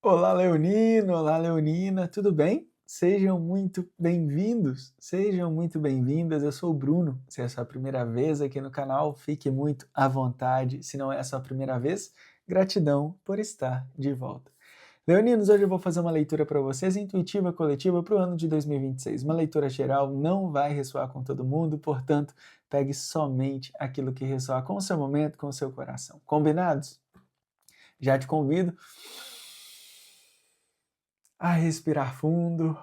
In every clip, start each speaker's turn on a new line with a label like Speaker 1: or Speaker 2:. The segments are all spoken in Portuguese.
Speaker 1: Olá, Leonino! Olá, Leonina! Tudo bem? Sejam muito bem-vindos, sejam muito bem-vindas. Eu sou o Bruno. Se é a sua primeira vez aqui no canal, fique muito à vontade. Se não é a sua primeira vez, gratidão por estar de volta. Leoninos, hoje eu vou fazer uma leitura para vocês, intuitiva, coletiva, para o ano de 2026. Uma leitura geral não vai ressoar com todo mundo, portanto, pegue somente aquilo que ressoar com o seu momento, com o seu coração. Combinados? Já te convido a respirar fundo,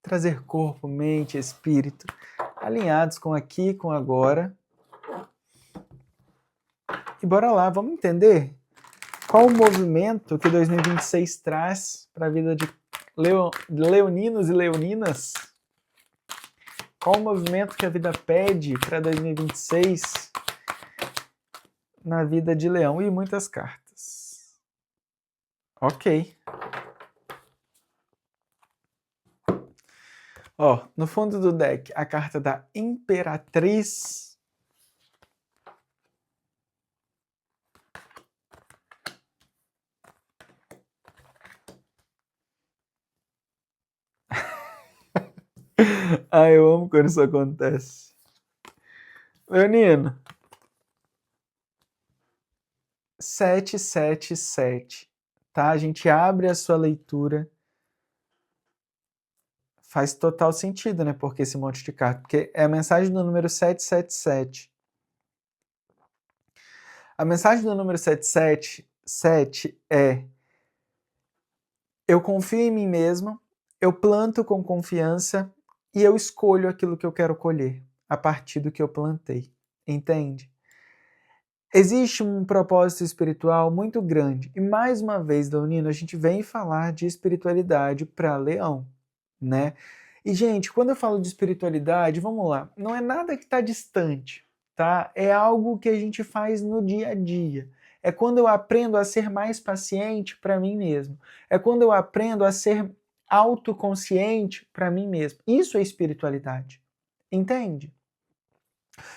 Speaker 1: trazer corpo, mente, espírito alinhados com aqui, com agora. E bora lá, vamos entender qual o movimento que 2026 traz para a vida de leoninos e leoninas. Qual o movimento que a vida pede para 2026 na vida de leão? E muitas cartas. Ok. Ó, no fundo do deck, a carta da Imperatriz. Ah, eu amo quando isso acontece. Leonino. 777, tá? A gente abre a sua leitura. Faz total sentido, né? Porque esse monte de carta. Porque é a mensagem do número 777. A mensagem do número 777 é: eu confio em mim mesmo, eu planto com confiança e eu escolho aquilo que eu quero colher a partir do que eu plantei. Entende? Existe um propósito espiritual muito grande. E mais uma vez, Leonino, a gente vem falar de espiritualidade para Leão, né? E, gente, quando eu falo de espiritualidade, vamos lá, não é nada que está distante, tá? É algo que a gente faz no dia a dia. É quando eu aprendo a ser mais paciente para mim mesmo. É quando eu aprendo a ser autoconsciente para mim mesmo. Isso é espiritualidade. Entende?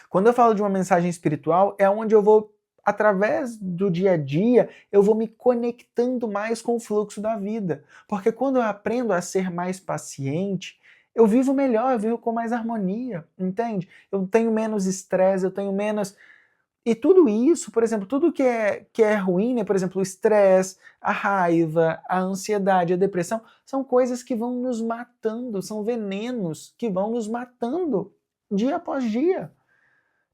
Speaker 1: Quando eu falo de uma mensagem espiritual, é onde eu vou, através do dia a dia, eu vou me conectando mais com o fluxo da vida. Porque quando eu aprendo a ser mais paciente, eu vivo melhor, eu vivo com mais harmonia, entende? Eu tenho menos estresse, eu tenho menos. E tudo isso, por exemplo, tudo que é ruim, né? Por exemplo, o estresse, a raiva, a ansiedade, a depressão, são coisas que vão nos matando, são venenos que vão nos matando dia após dia.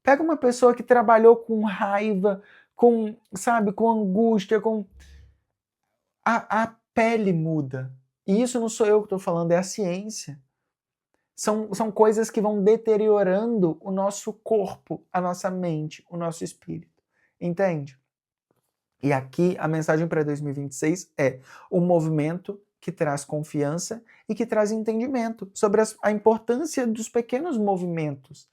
Speaker 1: Pega uma pessoa que trabalhou com raiva, com, sabe, com angústia, com... A pele muda. E isso não sou eu que estou falando, é a ciência. São coisas que vão deteriorando o nosso corpo, a nossa mente, o nosso espírito. Entende? E aqui a mensagem para 2026 é um movimento que traz confiança e que traz entendimento sobre a importância dos pequenos movimentos.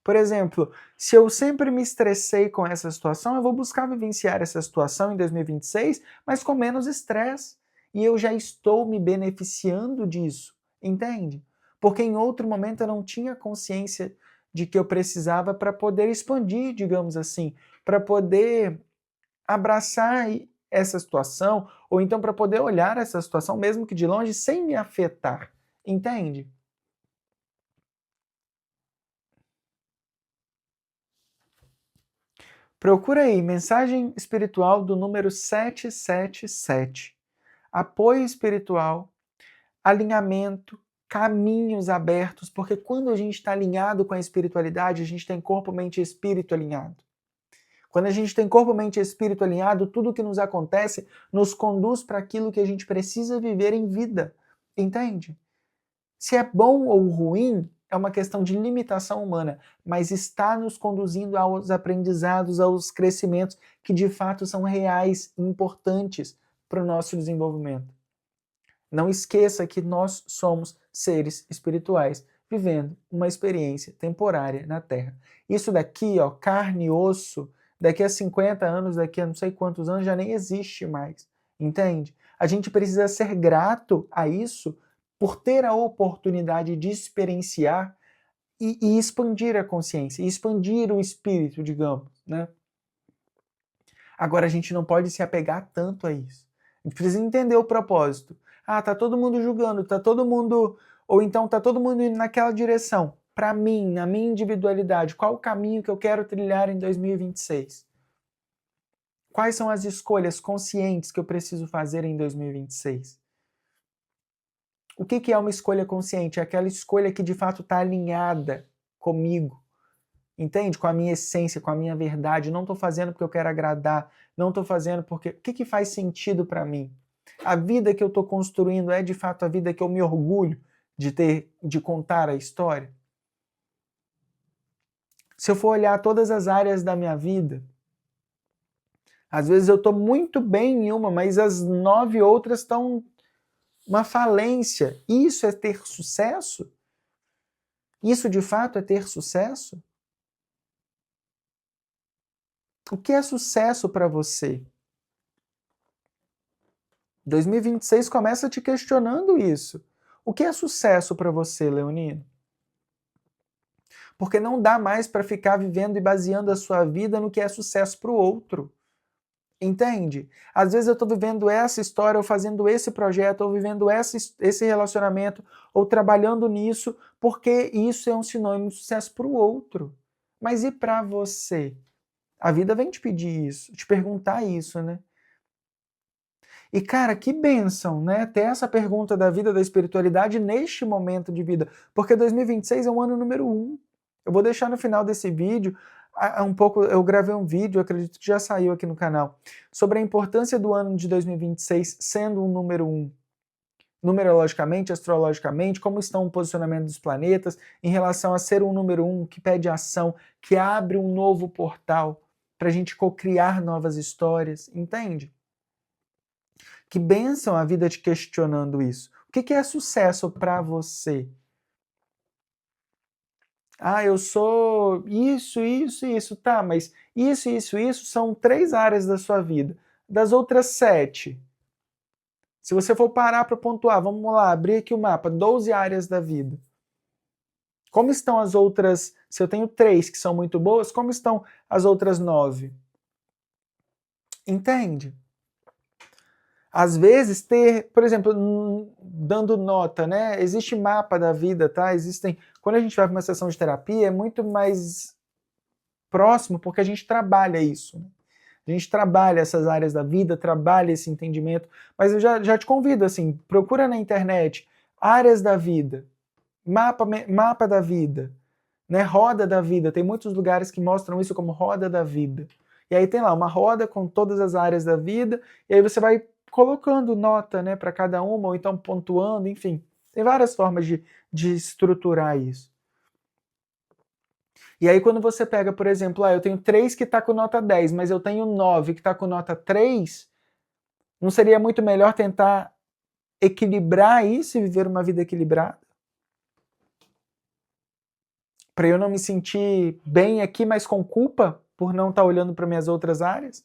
Speaker 1: Por exemplo, se eu sempre me estressei com essa situação, eu vou buscar vivenciar essa situação em 2026, mas com menos estresse. E eu já estou me beneficiando disso, entende? Porque em outro momento eu não tinha consciência de que eu precisava para poder expandir, digamos assim, para poder abraçar essa situação, ou então para poder olhar essa situação, mesmo que de longe, sem me afetar, entende? Procura aí, mensagem espiritual do número 777. Apoio espiritual, alinhamento, caminhos abertos, porque quando a gente está alinhado com a espiritualidade, a gente tem corpo, mente e espírito alinhado. Quando a gente tem corpo, mente e espírito alinhado, tudo que nos acontece nos conduz para aquilo que a gente precisa viver em vida. Entende? Se é bom ou ruim, é uma questão de limitação humana, mas está nos conduzindo aos aprendizados, aos crescimentos que de fato são reais e importantes para o nosso desenvolvimento. Não esqueça que nós somos seres espirituais vivendo uma experiência temporária na Terra. Isso daqui, ó, carne e osso, daqui a 50 anos, daqui a não sei quantos anos, já nem existe mais. Entende? A gente precisa ser grato a isso por ter a oportunidade de experienciar e expandir a consciência, e expandir o espírito, digamos, né? Agora a gente não pode se apegar tanto a isso. A gente precisa entender o propósito. Ah, tá todo mundo julgando, tá todo mundo... Ou então tá todo mundo indo naquela direção. Para mim, na minha individualidade, qual o caminho que eu quero trilhar em 2026? Quais são as escolhas conscientes que eu preciso fazer em 2026? O que é uma escolha consciente? É aquela escolha que de fato está alinhada comigo, entende? Com a minha essência, com a minha verdade. Não estou fazendo porque eu quero agradar, não estou fazendo porque... O que faz sentido para mim? A vida que eu estou construindo é de fato a vida que eu me orgulho de contar a história? Se eu for olhar todas as áreas da minha vida, às vezes eu estou muito bem em uma, mas as 9 outras estão uma falência. Isso é ter sucesso? Isso de fato é ter sucesso? O que é sucesso para você? 2026 começa te questionando isso. O que é sucesso para você, Leonino? Porque não dá mais para ficar vivendo e baseando a sua vida no que é sucesso para o outro. Entende? Às vezes eu estou vivendo essa história, ou fazendo esse projeto, ou vivendo esse relacionamento, ou trabalhando nisso, porque isso é um sinônimo de sucesso para o outro. Mas e para você? A vida vem te pedir isso, te perguntar isso, né? E cara, que bênção, né? Ter essa pergunta da vida, da espiritualidade neste momento de vida. Porque 2026 é o ano número 1. Eu vou deixar no final desse vídeo um pouco, eu gravei um vídeo, acredito que já saiu aqui no canal, sobre a importância do ano de 2026 sendo um número 1. Numerologicamente, astrologicamente, como estão o posicionamento dos planetas em relação a ser um número 1 que pede ação, que abre um novo portal para a gente cocriar novas histórias, entende? Que bênção a vida te questionando isso. O que é sucesso para você? Ah, eu sou isso, isso, isso. Tá, mas isso são 3 áreas da sua vida. Das outras 7, se você for parar para pontuar, vamos lá, abrir aqui o mapa, 12 áreas da vida. Como estão as outras, se eu tenho 3 que são muito boas, como estão as outras 9? Entende? Às vezes ter, por exemplo, dando nota, né? Existe mapa da vida, tá? Existem, quando a gente vai para uma sessão de terapia, é muito mais próximo porque a gente trabalha isso, né? A gente trabalha essas áreas da vida, trabalha esse entendimento, mas eu já te convido, assim, procura na internet áreas da vida, mapa da vida, né? Roda da vida, tem muitos lugares que mostram isso como roda da vida. E aí tem lá uma roda com todas as áreas da vida, e aí você vai colocando nota, né, para cada uma, ou então pontuando, enfim. Tem várias formas de estruturar isso. E aí quando você pega, por exemplo, eu tenho 3 que está com nota 10, mas eu tenho 9 que está com nota 3, não seria muito melhor tentar equilibrar isso e viver uma vida equilibrada? Para eu não me sentir bem aqui, mas com culpa por não estar olhando para minhas outras áreas?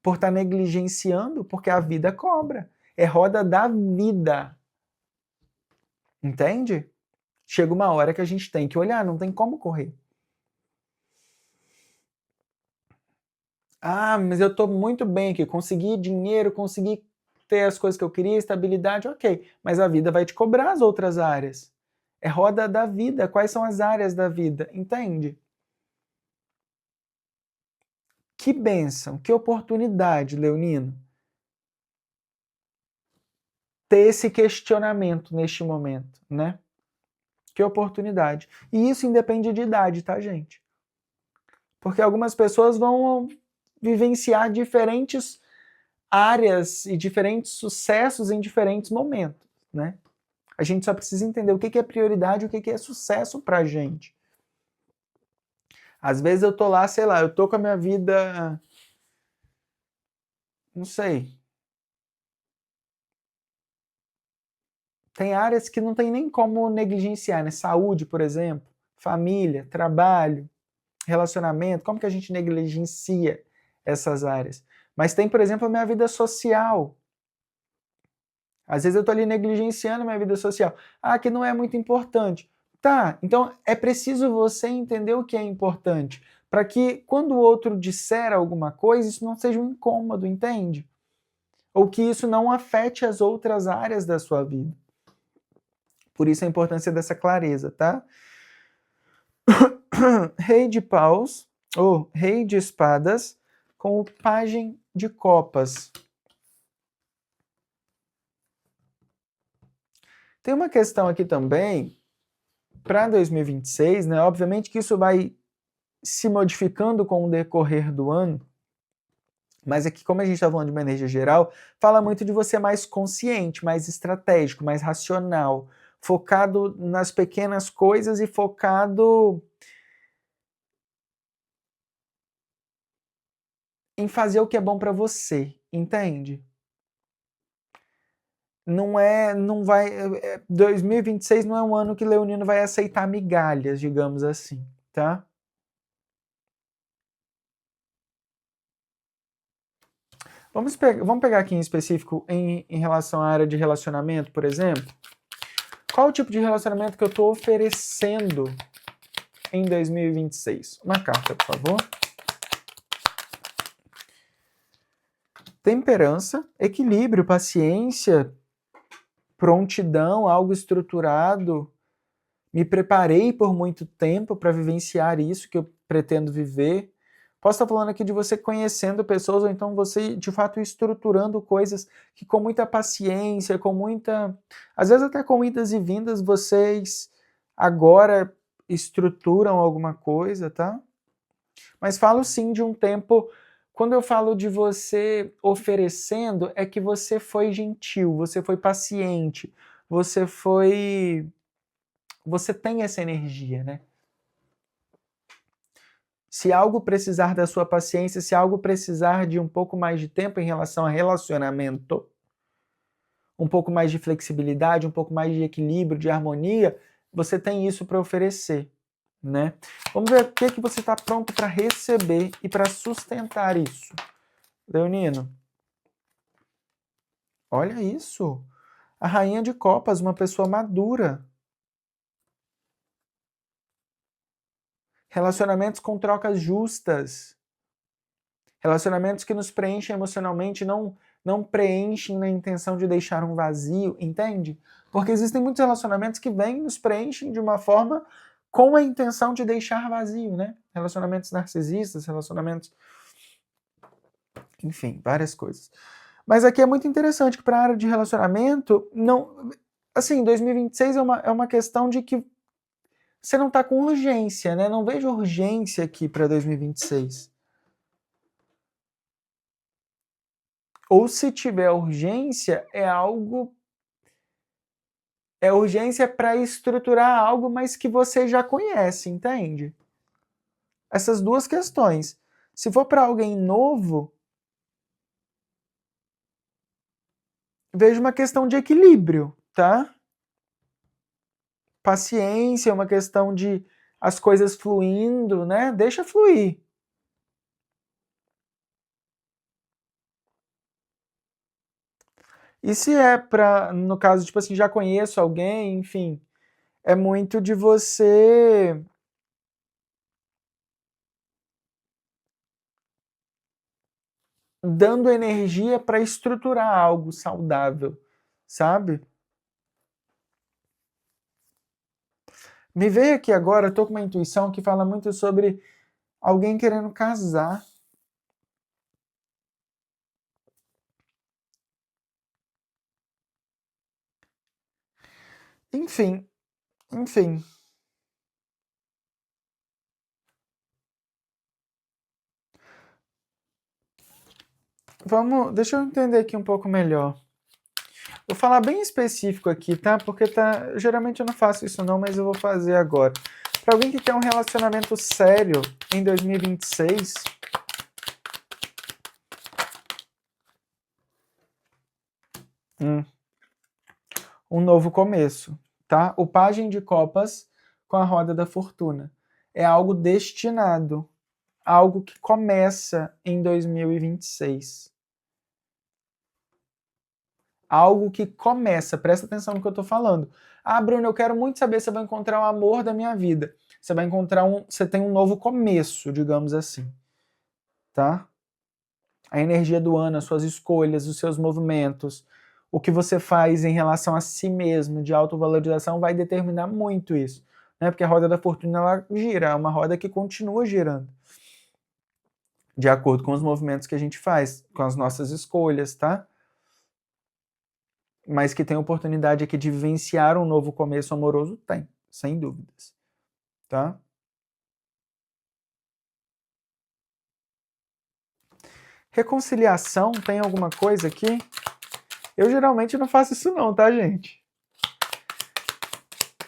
Speaker 1: Por estar negligenciando? Porque a vida cobra. É roda da vida. Entende? Chega uma hora que a gente tem que olhar, não tem como correr. Ah, mas eu estou muito bem aqui, consegui dinheiro, consegui ter as coisas que eu queria, estabilidade, ok. Mas a vida vai te cobrar as outras áreas. É roda da vida. Quais são as áreas da vida? Entende? Que bênção, que oportunidade, Leonino, ter esse questionamento neste momento, né? Que oportunidade. E isso independe de idade, tá, gente? Porque algumas pessoas vão vivenciar diferentes áreas e diferentes sucessos em diferentes momentos, né? A gente só precisa entender o que é prioridade e o que é sucesso pra gente. Às vezes eu tô lá, sei lá, eu tô com a minha vida, não sei. Tem áreas que não tem nem como negligenciar, né? Saúde, por exemplo, família, trabalho, relacionamento, como que a gente negligencia essas áreas? Mas tem, por exemplo, a minha vida social. Às vezes eu estou ali negligenciando a minha vida social. Ah, que não é muito importante. Tá, então é preciso você entender o que é importante para que quando o outro disser alguma coisa, isso não seja um incômodo, entende? Ou que isso não afete as outras áreas da sua vida. Por isso a importância dessa clareza, tá? Rei de paus, ou rei de espadas, com o pajem de copas. Tem uma questão aqui também, para 2026, né? Obviamente que isso vai se modificando com o decorrer do ano, mas aqui, como a gente está falando de uma energia geral, fala muito de você mais consciente, mais estratégico, mais racional, focado nas pequenas coisas e focado em fazer o que é bom para você, entende? Não vai. 2026 não é um ano que Leonino vai aceitar migalhas, digamos assim, tá? Vamos pegar aqui em específico em relação à área de relacionamento, por exemplo. Qual o tipo de relacionamento que eu estou oferecendo em 2026? Uma carta, por favor. Temperança, equilíbrio, paciência, prontidão, algo estruturado. Me preparei por muito tempo para vivenciar isso que eu pretendo viver. Posso estar falando aqui de você conhecendo pessoas, ou então você, de fato, estruturando coisas que com muita paciência, com muita... Às vezes até com idas e vindas, vocês agora estruturam alguma coisa, tá? Mas falo sim de um tempo... Quando eu falo de você oferecendo, é que você foi gentil, você foi paciente, você foi... Você tem essa energia, né? Se algo precisar da sua paciência, se algo precisar de um pouco mais de tempo em relação a relacionamento, um pouco mais de flexibilidade, um pouco mais de equilíbrio, de harmonia, você tem isso para oferecer, né? Vamos ver o que você está pronto para receber e para sustentar isso. Leonino, olha isso. A Rainha de Copas, uma pessoa madura. Relacionamentos com trocas justas. Relacionamentos que nos preenchem emocionalmente, não preenchem na intenção de deixar um vazio, entende? Porque existem muitos relacionamentos que vêm e nos preenchem de uma forma com a intenção de deixar vazio, né? Relacionamentos narcisistas, relacionamentos... Enfim, várias coisas. Mas aqui é muito interessante que para a área de relacionamento, não... Assim, 2026 é uma questão de que você não está com urgência, né? Não vejo urgência aqui para 2026. Ou se tiver urgência, é urgência para estruturar algo, mas que você já conhece, entende? Essas duas questões. Se for para alguém novo, vejo uma questão de equilíbrio, tá? Paciência, uma questão de as coisas fluindo, né? Deixa fluir. E se é para, no caso, tipo assim, já conheço alguém, enfim, é muito de você dando energia para estruturar algo saudável, sabe? Me veio aqui agora, eu tô com uma intuição que fala muito sobre alguém querendo casar. Enfim, enfim. Deixa eu entender aqui um pouco melhor. Vou falar bem específico aqui, tá? Porque geralmente eu não faço isso não, mas eu vou fazer agora. Para alguém que quer um relacionamento sério em 2026, um novo começo, tá? O pajem de copas com a roda da fortuna. É algo destinado, algo que começa em 2026. Algo que começa, presta atenção no que eu tô falando. Ah, Bruno, eu quero muito saber se eu vou encontrar o amor da minha vida. você vai encontrar você tem um novo começo, digamos assim, tá? A energia do ano, as suas escolhas, os seus movimentos, o que você faz em relação a si mesmo, de autovalorização, vai determinar muito isso, né? Porque a roda da fortuna, ela gira, é uma roda que continua girando, de acordo com os movimentos que a gente faz, com as nossas escolhas, tá? Mas que tem oportunidade aqui de vivenciar um novo começo amoroso, tem, sem dúvidas, tá? Reconciliação, tem alguma coisa aqui? Eu geralmente não faço isso não, tá, gente?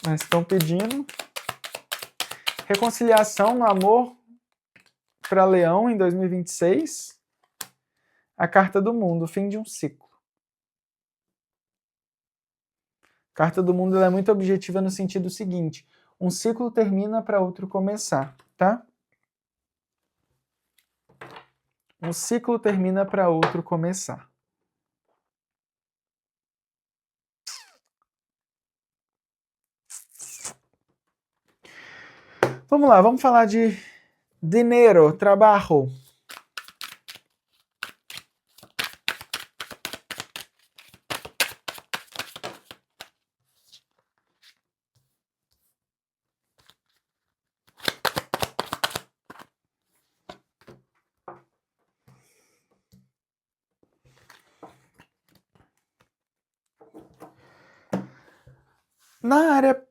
Speaker 1: Mas estão pedindo. Reconciliação no amor para Leão em 2026. A carta do mundo, fim de um ciclo. A carta do mundo é muito objetiva no sentido seguinte: um ciclo termina para outro começar, tá? Um ciclo termina para outro começar. Vamos lá, vamos falar de dinheiro, trabalho. Na área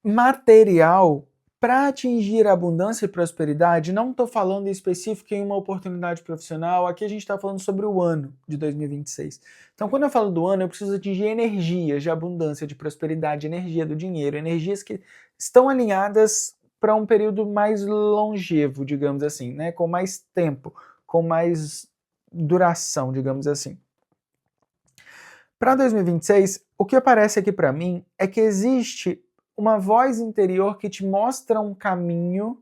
Speaker 1: material, para atingir abundância e prosperidade, não estou falando em específico em uma oportunidade profissional, aqui a gente está falando sobre o ano de 2026. Então, quando eu falo do ano, eu preciso atingir energias de abundância, de prosperidade, energia do dinheiro, energias que estão alinhadas para um período mais longevo, digamos assim, né? Com mais tempo, com mais duração, digamos assim. Para 2026, o que aparece aqui para mim é que existe uma voz interior que te mostra um caminho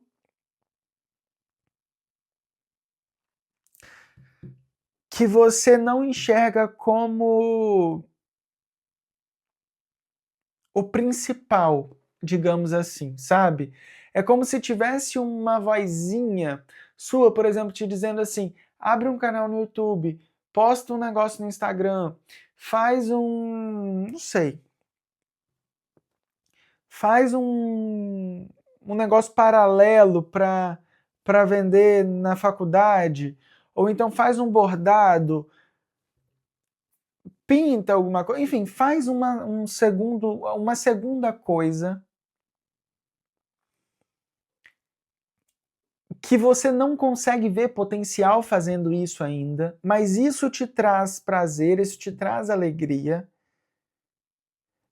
Speaker 1: que você não enxerga como o principal, digamos assim, sabe? É como se tivesse uma vozinha sua, por exemplo, te dizendo assim: abre um canal no YouTube, posta um negócio no Instagram, faz não sei, faz um negócio paralelo para vender na faculdade, ou então faz um bordado, pinta alguma coisa, enfim, faz uma segunda coisa que você não consegue ver potencial fazendo isso ainda, mas isso te traz prazer, isso te traz alegria,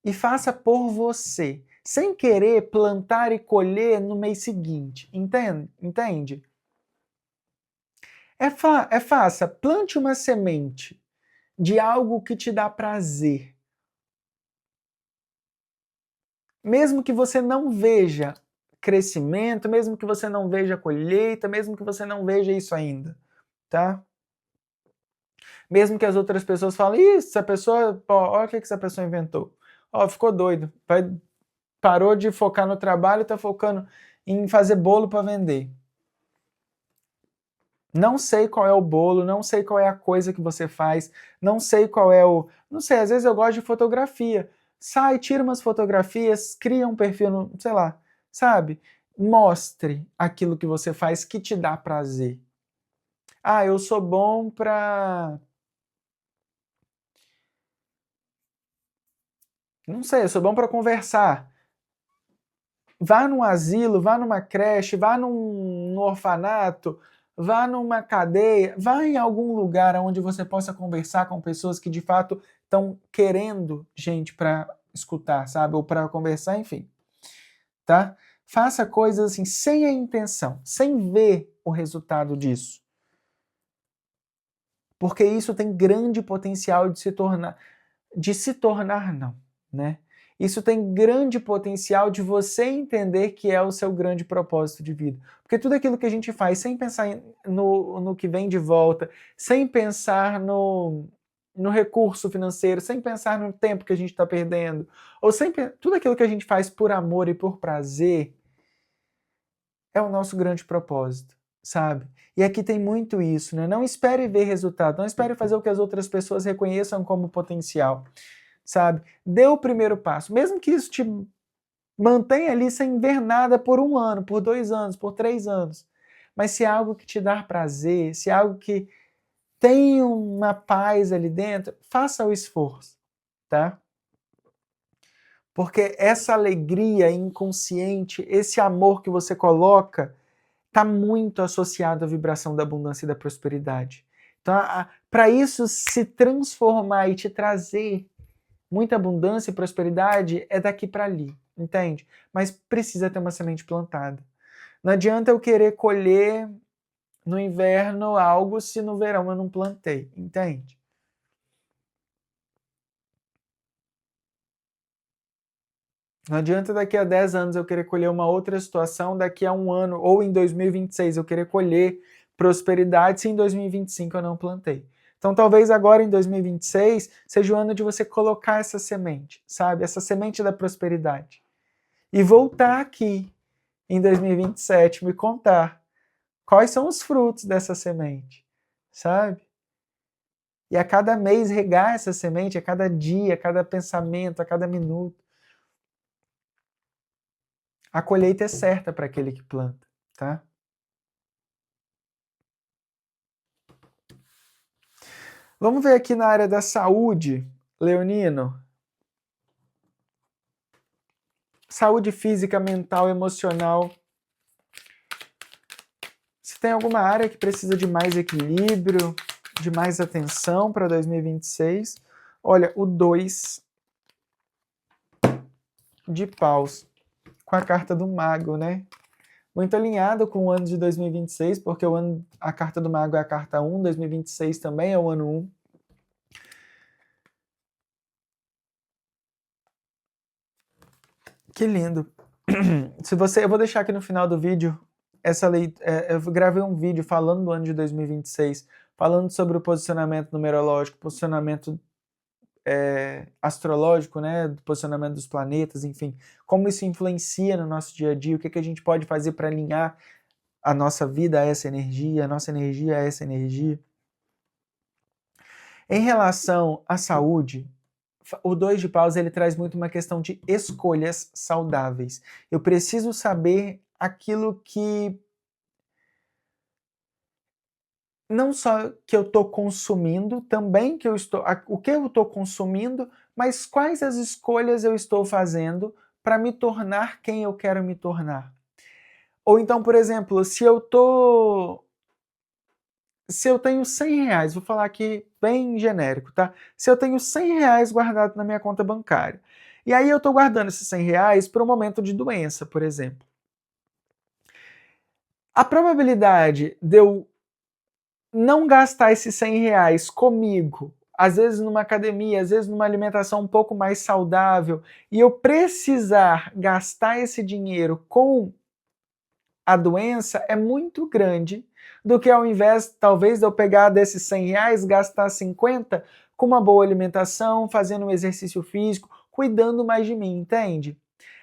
Speaker 1: e faça por você, sem querer plantar e colher no mês seguinte, entende? Faça, plante uma semente de algo que te dá prazer. Mesmo que você não veja crescimento, mesmo que você não veja colheita, mesmo que você não veja isso ainda, tá? Mesmo que as outras pessoas falem: isso, essa pessoa, olha o que essa pessoa inventou. Ó, ficou doido. Parou de focar no trabalho e tá focando em fazer bolo para vender. Não sei qual é o bolo, não sei qual é a coisa que você faz, não sei qual é o... Não sei, às vezes eu gosto de fotografia. Sai, tira umas fotografias, cria um perfil, sei lá, sabe? Mostre aquilo que você faz que te dá prazer. Ah, eu sou bom pra... Não sei, eu sou bom pra conversar. Vá num asilo, vá numa creche, vá num orfanato, vá numa cadeia, vá em algum lugar onde você possa conversar com pessoas que de fato estão querendo gente para escutar, sabe? Ou para conversar, enfim. Tá? Faça coisas assim sem a intenção, sem ver o resultado disso. Porque isso tem grande potencial de se tornar não, né? Isso tem grande potencial de você entender que é o seu grande propósito de vida. Porque tudo aquilo que a gente faz sem pensar no que vem de volta, sem pensar no recurso financeiro, sem pensar no tempo que a gente está perdendo, ou tudo aquilo que a gente faz por amor e por prazer, é o nosso grande propósito, sabe? E aqui tem muito isso, né? Não espere ver resultado, não espere fazer o que as outras pessoas reconheçam como potencial, sabe? Dê o primeiro passo, mesmo que isso te mantenha ali sem ver nada por 1 ano, por 2 anos, por 3 anos. Mas se é algo que te dá prazer, se é algo que tem uma paz ali dentro, faça o esforço, tá? Porque essa alegria inconsciente, esse amor que você coloca, está muito associado à vibração da abundância e da prosperidade. Então, para isso se transformar e te trazer muita abundância e prosperidade, é daqui para ali, entende? Mas precisa ter uma semente plantada. Não adianta eu querer colher no inverno algo se no verão eu não plantei, entende? Não adianta daqui a 10 anos eu querer colher uma outra situação, daqui a 1 ano, ou em 2026 eu querer colher prosperidade, se em 2025 eu não plantei. Então talvez agora em 2026 seja o ano de você colocar essa semente, sabe? Essa semente da prosperidade. E voltar aqui em 2027 me contar quais são os frutos dessa semente, sabe? E a cada mês regar essa semente, a cada dia, a cada pensamento, a cada minuto. A colheita é certa para aquele que planta, tá? Vamos ver aqui na área da saúde, Leonino. Saúde física, mental, emocional. Se tem alguma área que precisa de mais equilíbrio, de mais atenção para 2026, olha, o 2 de paus, com a carta do mago, né? Muito alinhado com o ano de 2026, porque a carta do mago é a carta 1, 2026 também é o ano 1. Que lindo. Eu vou deixar aqui no final do vídeo eu gravei um vídeo falando do ano de 2026, falando sobre o posicionamento numerológico, posicionamento astrológico, né, do posicionamento dos planetas, enfim, como isso influencia no nosso dia a dia, o que a gente pode fazer para alinhar a nossa vida a essa energia, a nossa energia a essa energia. Em relação à saúde, o 2 de paus ele traz muito uma questão de escolhas saudáveis. Eu preciso saber aquilo que não só que eu estou consumindo, também o que eu estou consumindo, mas quais as escolhas eu estou fazendo para me tornar quem eu quero me tornar. Ou então, por exemplo, se eu tenho 100 reais, vou falar aqui bem genérico, tá? Se eu tenho 100 reais guardado na minha conta bancária, e aí eu estou guardando esses 100 reais para um momento de doença, por exemplo. A probabilidade de eu não gastar esses 100 reais comigo, às vezes numa academia, às vezes numa alimentação um pouco mais saudável, e eu precisar gastar esse dinheiro com a doença é muito grande, do que ao invés, talvez, de eu pegar desses 100 reais, gastar 50 com uma boa alimentação, fazendo um exercício físico, cuidando mais de mim, entende?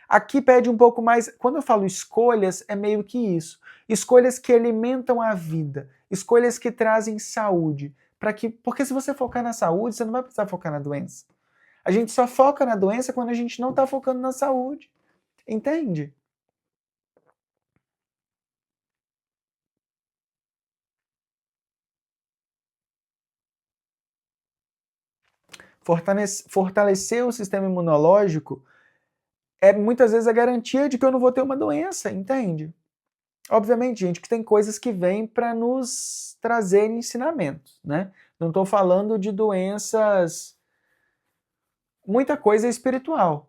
Speaker 1: Aqui pede um pouco mais, quando eu falo escolhas, é meio que isso. Escolhas que alimentam a vida, escolhas que trazem saúde. Porque se você focar na saúde, você não vai precisar focar na doença. A gente só foca na doença quando a gente não está focando na saúde. Entende? Fortalecer o sistema imunológico é muitas vezes a garantia de que eu não vou ter uma doença, entende? Obviamente, gente, que tem coisas que vêm para nos trazer ensinamentos, né? Não estou falando de doenças. Muita coisa é espiritual,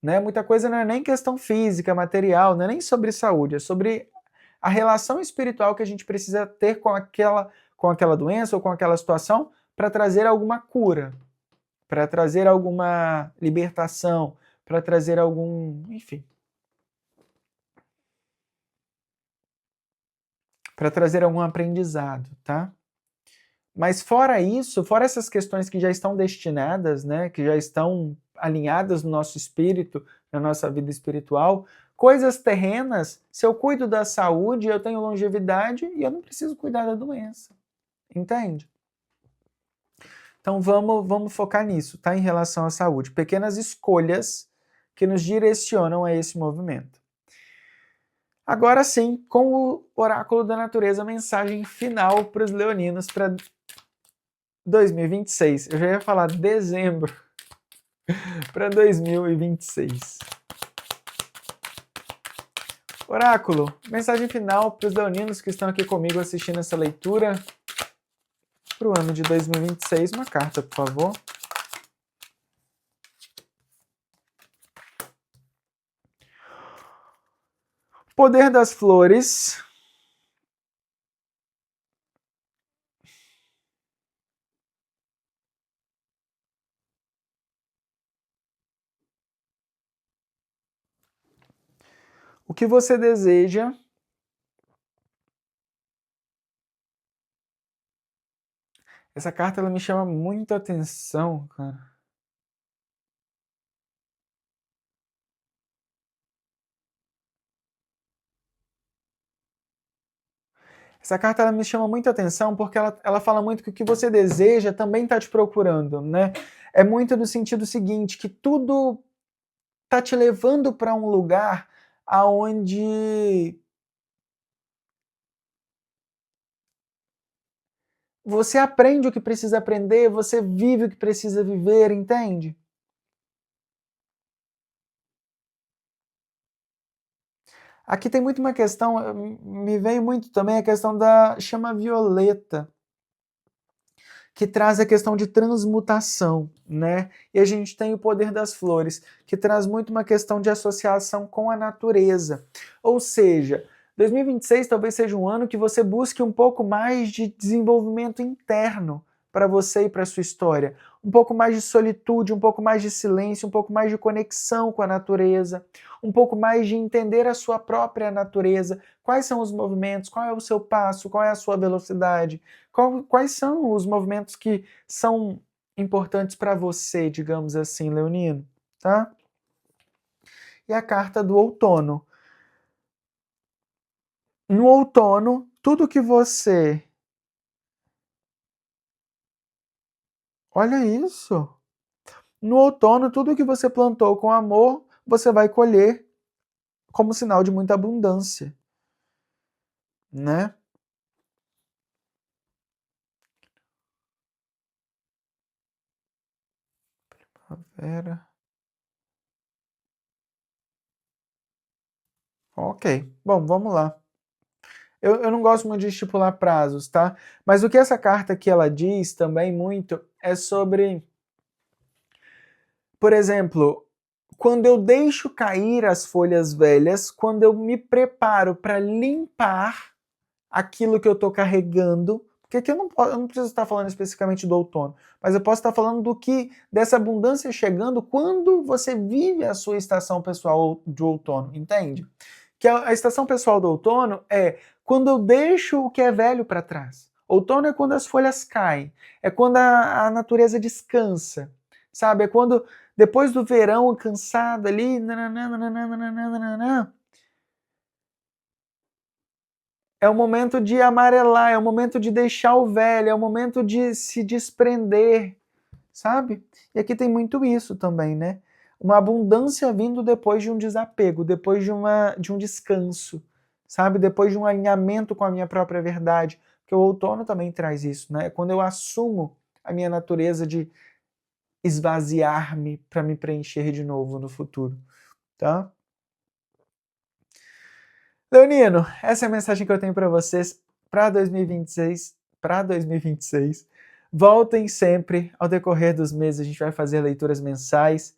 Speaker 1: né? Muita coisa não é nem questão física, material, não é nem sobre saúde, é sobre a relação espiritual que a gente precisa ter com aquela doença ou com aquela situação para trazer alguma cura, para trazer alguma libertação, para trazer enfim, para trazer algum aprendizado, tá? Mas fora isso, fora essas questões que já estão destinadas, né, que já estão alinhadas no nosso espírito, na nossa vida espiritual, Coisas terrenas, se eu cuido da saúde, eu tenho longevidade e eu não preciso cuidar da doença. Entende? Então vamos focar nisso, tá? Em relação à saúde. Pequenas escolhas que nos direcionam a esse movimento. Agora sim, com o oráculo da natureza, a mensagem final para os leoninos para 2026. Eu já ia falar dezembro para 2026. Oráculo, mensagem final para os leoninos que estão aqui comigo assistindo essa leitura para o ano de 2026. Uma carta, por favor. Poder das flores. O que você deseja. Essa carta ela me chama muita atenção, cara. Essa carta ela me chama muita atenção porque ela fala muito que o que você deseja também está te procurando, né? É muito no sentido seguinte, que tudo está te levando para um lugar aonde você aprende o que precisa aprender, você vive o que precisa viver, entende? Aqui tem muito uma questão, me veio muito também a questão da chama violeta, que traz a questão de transmutação, né? E a gente tem o poder das flores, que traz muito uma questão de associação com a natureza. Ou seja, 2026 talvez seja um ano que você busque um pouco mais de desenvolvimento interno para você e para sua história. Um pouco mais de solitude, um pouco mais de silêncio, um pouco mais de conexão com a natureza, um pouco mais de entender a sua própria natureza, quais são os movimentos, qual é o seu passo, qual é a sua velocidade, quais são os movimentos que são importantes para você, digamos assim, leonino, tá? E a carta do outono. No outono, tudo que você... Olha isso! No outono, tudo que você plantou com amor, você vai colher como sinal de muita abundância, né? Primavera. Ok, bom, vamos lá. Eu não gosto muito de estipular prazos, tá? Mas o que essa carta aqui ela diz também muito é sobre, por exemplo, quando eu deixo cair as folhas velhas, quando eu me preparo para limpar aquilo que eu estou carregando, porque aqui eu não preciso estar falando especificamente do outono, mas eu posso estar falando do que dessa abundância chegando quando você vive a sua estação pessoal de outono, entende? Que a estação pessoal do outono é quando eu deixo o que é velho para trás. Outono é quando as folhas caem, é quando a natureza descansa, sabe? É quando depois do verão cansado ali, é o momento de amarelar, é o momento de deixar o velho, é o momento de se desprender, sabe? E aqui tem muito isso também, né? Uma abundância vindo depois de um desapego, depois de um descanso, sabe? Depois de um alinhamento com a minha própria verdade. Porque o outono também traz isso, né? Quando eu assumo a minha natureza de esvaziar-me para me preencher de novo no futuro, tá? Leonino, essa é a mensagem que eu tenho para vocês para 2026, para 2026. Voltem sempre ao decorrer dos meses, a gente vai fazer leituras mensais,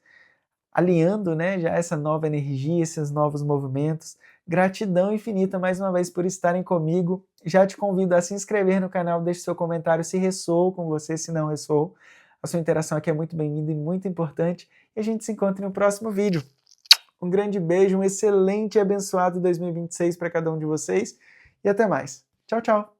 Speaker 1: alinhando, né, já essa nova energia, esses novos movimentos. Gratidão infinita mais uma vez por estarem comigo. Já te convido a se inscrever no canal, deixe seu comentário se ressoou com você, se não ressoou. A sua interação aqui é muito bem-vinda e muito importante. E a gente se encontra no próximo vídeo. Um grande beijo, um excelente e abençoado 2026 para cada um de vocês e até mais. Tchau, tchau!